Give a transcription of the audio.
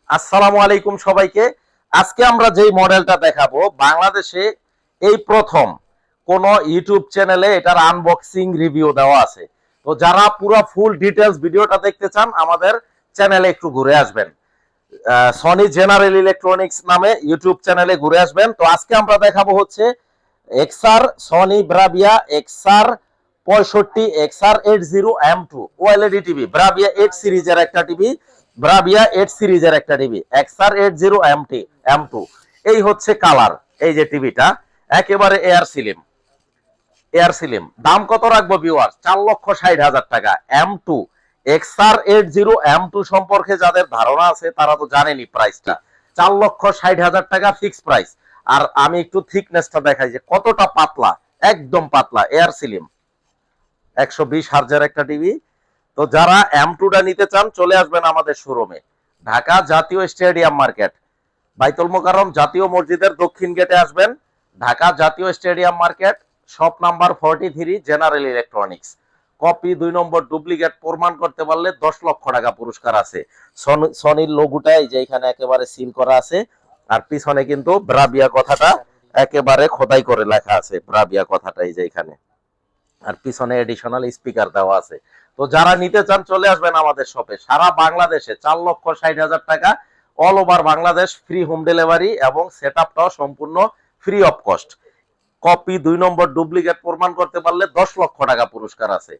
আসসালামু আলাইকুম সবাইকে। আজকে আমরা যেই মডেলটা দেখাবো, বাংলাদেশে এই প্রথম কোন ইউটিউব চ্যানেলে এটার আনবক্সিং রিভিউ দেওয়া আছে। তো যারা পুরো ফুল ডিটেলস ভিডিওটা দেখতে চান আমাদের চ্যানেলে একটু ঘুরে আসবেন। সনি জেনারেল ইলেকট্রনিক্স নামে ইউটিউব চ্যানেলে ঘুরে আসবেন। তো আজকে আমরা দেখাবো হচ্ছে XR Sony Bravia XR 65 XR80M2 OLED TV, Bravia 8 সিরিজের একটা টিভি, ব্রাভিয়া 8 সিরিজের একটা টিভি XR80M2। এই হচ্ছে কালার, এই যে টিভিটা একেবারে এয়ার সিলিম। দাম কত রাখবো ভিউয়ার্স? 4,60,000 টাকা। M2 XR80M2 সম্পর্কে যাদের ধারণা আছে তারা তো জানেনই প্রাইসটা। 4,60,000 টাকা ফিক্স প্রাইস। আর আমি একটু থিকনেসটা দেখাই যে কতটা পাতলা, একদম পাতলা এয়ার সিলিম। 120 হার্জের একটা টিভি। তো যারা M2টা নিতে চান চলে আসবেন আমাদের শোরুমে, ঢাকা জাতীয় স্টেডিয়াম মার্কেট, বাইতুল মোকাররম জাতীয় মসজিদের দক্ষিণ গেটে আসবেন। ঢাকা জাতীয় stadium market, shop number 43, general electronics. Copy 2 নম্বর ডুপ্লিকেট প্রমাণ করতে পারলে 10 লক্ষ টাকা পুরস্কার আছে। সনির লোগোটা এই যে এখানে একেবারে সিল করা আছে, আর পিছনে কিন্তু ব্রাভিয়া কথাটা একেবারে খোদাই করে লেখা আছে, ব্রাভিয়া কথাটা এই যে এখানে। আর পিছনে এডিশনাল স্পিকার দেওয়া আছে। তো যারা নিতে চান চলে আসবেন আমাদের শপে। সারা বাংলাদেশে 4,60,000 টাকা, all over Bangladesh free home delivery এবং সেটআপটাও সম্পূর্ণ free of cost. Copy 2 number duplicate প্রমাণ করতে পারলে 10 লক্ষ টাকা পুরস্কার আছে।